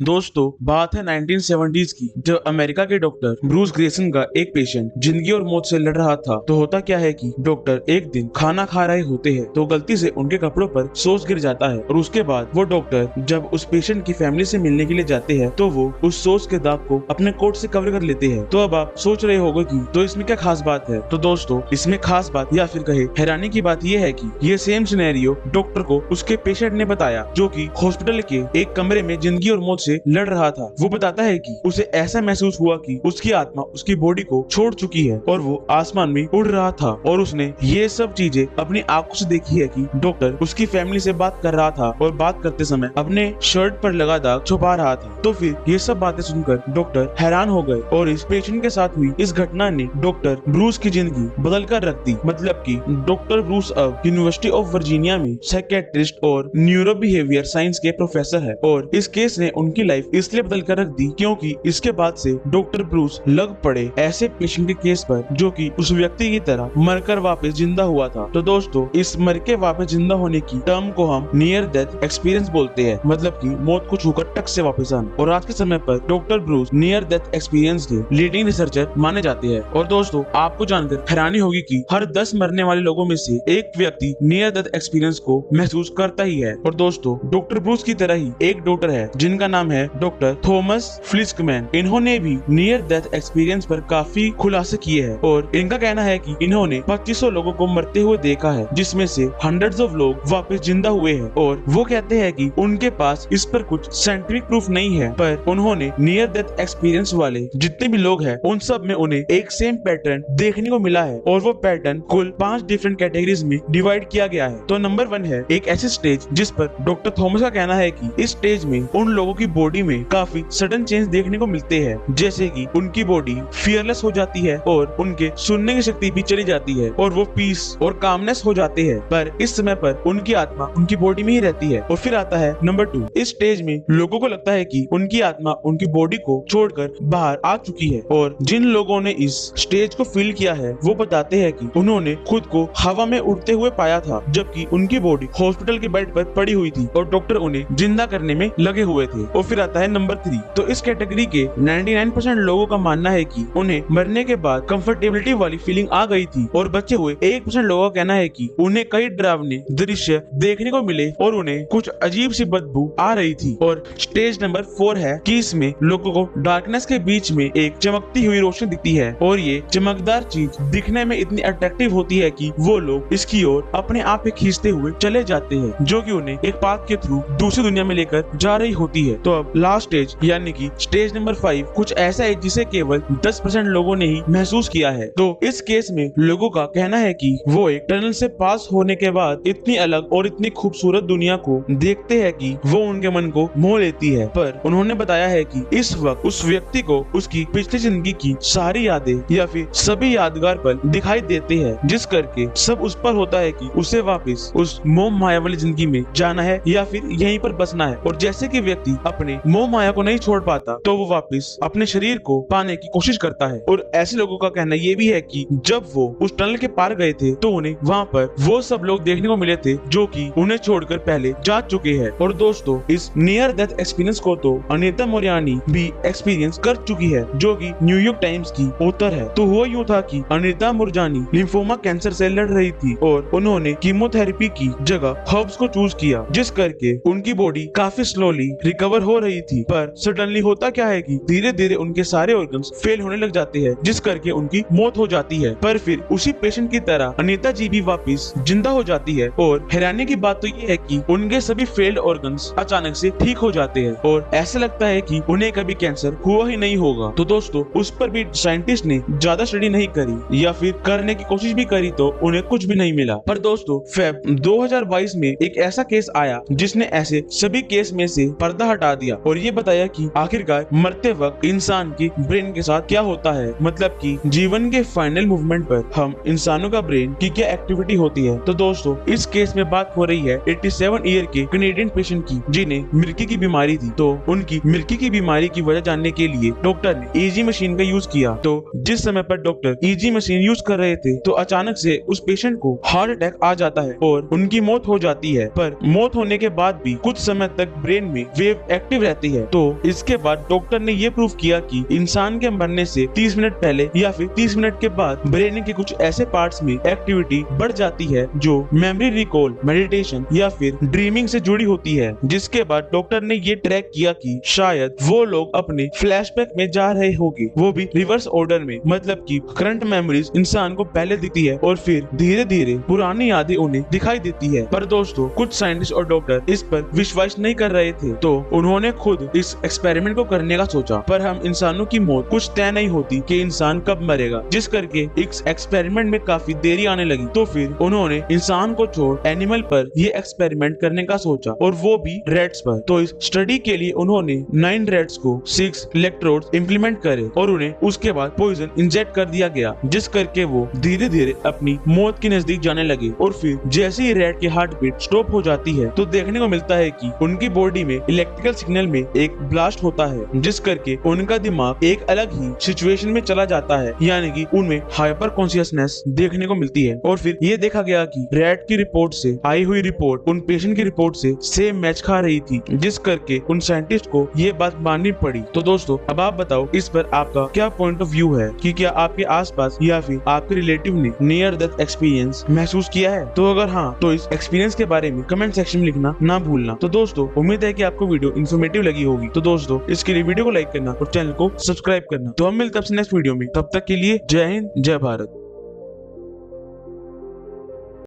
दोस्तों, बात है 1970s की, जब अमेरिका के डॉक्टर ब्रूस ग्रेसन का एक पेशेंट जिंदगी और मौत से लड़ रहा था। तो होता क्या है कि डॉक्टर एक दिन खाना खा रहे होते हैं तो गलती से उनके कपड़ों पर सॉस गिर जाता है और उसके बाद वो डॉक्टर जब उस पेशेंट की फैमिली से मिलने के लिए जाते हैं तो वो उस सॉस के दाग को अपने कोट से कवर कर लेते हैं। तो अब आप सोच रहे होंगे कि तो इसमें क्या खास बात है। तो दोस्तों, इसमें खास बात या फिर कहे हैरानी की बात यह है कि ये सेम सिनेरियो डॉक्टर को उसके पेशेंट ने बताया, जो कि हॉस्पिटल के एक कमरे में जिंदगी और मौत से लड़ रहा था। वो बताता है कि उसे ऐसा महसूस हुआ कि उसकी आत्मा उसकी बॉडी को छोड़ चुकी है और वो आसमान में उड़ रहा था और उसने ये सब चीजें अपनी आंखों से देखी है कि डॉक्टर उसकी फैमिली से बात कर रहा था और बात करते समय अपने शर्ट पर लगा दाग छुपा रहा था। तो फिर ये सब बातें सुनकर डॉक्टर हैरान हो गए और इस पेशेंट के साथ हुई इस घटना ने डॉक्टर ब्रूस की जिंदगी बदल कर रख दी। मतलब कि डॉक्टर ब्रूस अब यूनिवर्सिटी ऑफ वर्जीनिया में साइकेट्रिस्ट और न्यूरो बिहेवियर साइंस के प्रोफेसर है और इस केस ने उनकी लाइफ इसलिए बदल कर रख दी क्योंकि इसके बाद से डॉक्टर ब्रूस लग पड़े ऐसे पेशेंट के केस पर जो कि उस व्यक्ति की तरह मरकर वापस जिंदा हुआ था। तो दोस्तों, इस मर के वापस जिंदा होने की टर्म को हम नियर डेथ एक्सपीरियंस बोलते हैं, मतलब कि मौत को छूकर टक से वापस आना। और आज के समय पर doctor Bruce near death experience के लीडिंग रिसर्चर माने जाते हैं। और दोस्तों, आपको जानकर हैरानी होगी कि हर 10 मरने वाले लोगों में से एक व्यक्ति नियर डेथ एक्सपीरियंस को महसूस करता ही है। और दोस्तों, डॉक्टर ब्रूस की तरह ही एक डॉक्टर है जिनका नाम है डॉक्टर थॉमस फ्लिस्कमैन। इन्होंने भी नियर डेथ एक्सपीरियंस पर काफी खुलासे किए हैं और इनका कहना है कि इन्होंने 2500 लोगों को मरते हुए देखा है, जिसमें से हंड्रेड्स ऑफ लोग वापस जिंदा हुए हैं। और वो कहते हैं कि उनके पास इस पर कुछ साइंटिफिक प्रूफ नहीं है, पर उन्होंने नियर डेथ एक्सपीरियंस वाले जितने भी लोग हैं उन सब में उन्हें एक सेम पैटर्न देखने को मिला है और वो पैटर्न कुल 5 डिफरेंट कैटेगरीज में डिवाइड किया गया है। तो नंबर 1 है एक ऐसी स्टेज जिस पर डॉक्टर थॉमस का कहना है कि इस स्टेज में उन लोगों की बॉडी में काफी सडन चेंज देखने को मिलते हैं, जैसे कि उनकी बॉडी फियरलेस हो जाती है और उनके सुनने की शक्ति भी चली जाती है और वो पीस और कामनेस हो जाते हैं, पर इस समय पर उनकी आत्मा उनकी बॉडी में ही रहती है। और फिर आता है नंबर 2। इस स्टेज में लोगों को लगता है कि उनकी आत्मा उनकी बॉडी को छोड़कर बाहर आ चुकी है और जिन लोगों ने इस स्टेज को फील किया है वो बताते हैं कि उन्होंने खुद को हवा में उड़ते हुए पाया था, जबकि उनकी बॉडी हॉस्पिटल के बेड पर पड़ी हुई थी और डॉक्टर उन्हें जिंदा करने में लगे हुए थे। और फिर आता है नंबर 3। तो इस कैटेगरी के 99% लोगों का मानना है कि उन्हें मरने के बाद कंफर्टेबिलिटी वाली फीलिंग आ गई थी और बचे हुए 1% लोगों का कहना है कि उन्हें कई डरावने दृश्य देखने को मिले और उन्हें कुछ अजीब सी बदबू आ रही थी। और स्टेज नंबर 4 है कि इसमें लोगों को डार्कनेस के बीच में एक चमकती हुई रोशनी दिखती है और ये चमकदार चीज दिखने में इतनी अट्रैक्टिव होती है कि वो लोग इसकी ओर अपने आप पे खींचते हुए चले जाते हैं, जो कि उन्हें एक पाथ के थ्रू दूसरी दुनिया में लेकर जा रही होती है। तो अब लास्ट स्टेज यानी कि स्टेज नंबर 5 कुछ ऐसा है जिसे केवल 10% लोगों ने ही महसूस किया है। तो इस केस में लोगों का कहना है कि वो एक टनल से पास होने के बाद इतनी अलग और इतनी खूबसूरत दुनिया को देखते हैं कि वो उनके मन को मोह लेती है। पर उन्होंने बताया है कि इस वक्त उस व्यक्ति को उसकी पिछली जिंदगी की सारी यादें या फिर सभी यादगार पल दिखाई देते हैं, जिस करके सब उस पर होता है कि उसे वापस उस मोह माया वाली जिंदगी में जाना है या फिर यहीं पर बसना है। और जैसे कि व्यक्ति अपने मोह माया को नहीं छोड़ पाता तो वो वापस अपने शरीर को पाने की कोशिश करता है। और ऐसे लोगों का कहना ये भी है कि जब वो उस टनल के पार गए थे तो उन्हें वहाँ पर वो सब लोग देखने को मिले थे जो कि उन्हें छोड़कर पहले जा चुके हैं। और दोस्तों, इस नियर डेथ एक्सपीरियंस को तो अनीता मोरियानी भी एक्सपीरियंस कर चुकी है, जो कि न्यूयॉर्क टाइम्स की ऑथर है। तो वो यूँ था कि अनीता मोरजानी लिम्फोमा कैंसर से लड़ रही थी और उन्होंने कीमोथेरेपी की जगह हर्ब्स को चूज किया, जिस करके उनकी बॉडी काफी स्लोली रिकवर हो रही थी। पर सडनली होता क्या है कि धीरे धीरे उनके सारे ऑर्गन्स फेल होने लग जाते हैं, जिस करके उनकी मौत हो जाती है। पर फिर उसी पेशेंट की तरह अनीता जी भी वापस जिंदा हो जाती है और हैरानी की बात तो ये है कि उनके सभी फेल्ड ऑर्गन्स अचानक से ठीक हो जाते हैं और ऐसा लगता है कि उन्हें कभी कैंसर हुआ ही नहीं होगा। तो दोस्तों, उस पर भी साइंटिस्ट ने ज्यादा स्टडी नहीं करी या फिर करने की कोशिश भी करी तो उन्हें कुछ भी नहीं मिला। पर दोस्तों, फेब 2022 में एक ऐसा केस आया जिसने ऐसे सभी केस में से पर्दा हटा दिया और ये बताया कि आखिरकार मरते वक्त इंसान की ब्रेन के साथ क्या होता है, मतलब कि जीवन के फाइनल मूवमेंट पर हम इंसानों का ब्रेन की क्या एक्टिविटी होती है। तो दोस्तों, इस केस में बात हो रही है 87 ईयर के कनेडियन पेशेंट की जिन्हें मिर्की की बीमारी थी। तो उनकी मिर्की की बीमारी की वजह जानने के लिए डॉक्टर ने ईजी मशीन का यूज किया। तो जिस समय पर डॉक्टर ईजी मशीन यूज कर रहे थे तो अचानक से उस पेशेंट को हार्ट अटैक आ जाता है और उनकी मौत हो जाती है। पर मौत होने के बाद भी कुछ समय तक ब्रेन में वेव एक्टिव रहती है। तो इसके बाद डॉक्टर ने ये प्रूव किया कि इंसान के मरने से 30 मिनट पहले या फिर 30 मिनट के बाद ब्रेन के कुछ ऐसे पार्ट्स में एक्टिविटी बढ़ जाती है जो मेमोरी रिकॉल, मेडिटेशन या फिर ड्रीमिंग से जुड़ी होती है। जिसके बाद डॉक्टर ने ये ट्रैक किया कि शायद वो लोग अपने फ्लैशबैक में जा रहे होंगे, वो भी रिवर्स ऑर्डर में, मतलब कि करंट मेमोरीज इंसान को पहले दिखती है और फिर धीरे धीरे पुरानी यादें उन्हें दिखाई देती है। पर दोस्तों कुछ साइंटिस्ट और डॉक्टर इस पर विश्वास नहीं कर रहे थे, तो उन्होंने खुद इस एक्सपेरिमेंट को करने का सोचा। पर हम इंसानों की मौत कुछ तय नहीं होती कि इंसान कब मरेगा, जिस करके इस एक्सपेरिमेंट में काफी देरी आने लगी। तो फिर उन्होंने इंसान को छोड़ एनिमल पर ये एक्सपेरिमेंट करने का सोचा, और वो भी रेट्स पर। तो इस स्टडी के लिए उन्होंने 9 रेट्स को 6 इलेक्ट्रोड्स इंप्लीमेंट करे और उन्हें उसके बाद पॉइजन इंजेक्ट कर दिया गया, जिस करके वो धीरे धीरे अपनी मौत के नजदीक जाने लगे। और फिर जैसे ही रेट की हार्ट बीट स्टॉप हो जाती है तो देखने को मिलता है कि उनकी बॉडी में इलेक्ट्रिकल सिग्नल में एक ब्लास्ट होता है, जिस करके उनका दिमाग एक अलग ही सिचुएशन में चला जाता है, यानी कि उनमें हाइपर कॉन्शियसनेस देखने को मिलती है। और फिर ये देखा गया कि रेट की रिपोर्ट से आई हुई रिपोर्ट उन पेशेंट की रिपोर्ट से सेम मैच खा रही थी, जिस करके उन साइंटिस्ट को ये बात माननी पड़ी। तो दोस्तों अब आप बताओ इस पर आपका क्या पॉइंट ऑफ व्यू है कि क्या आपके आसपास या फिर आपके रिलेटिव ने नियर डेथ एक्सपीरियंस महसूस किया है? तो अगर हाँ तो इस एक्सपीरियंस के बारे में कमेंट सेक्शन में लिखना ना भूलना। तो दोस्तों उम्मीद है कि आपको वीडियो इन्फॉर्मेटिव लगी होगी। तो दोस्तों इसके लिए वीडियो को लाइक करना और चैनल को सब्सक्राइब करना। तो हम मिलते हैं नेक्स्ट वीडियो में, तब तक के लिए जय हिंद, जय भारत।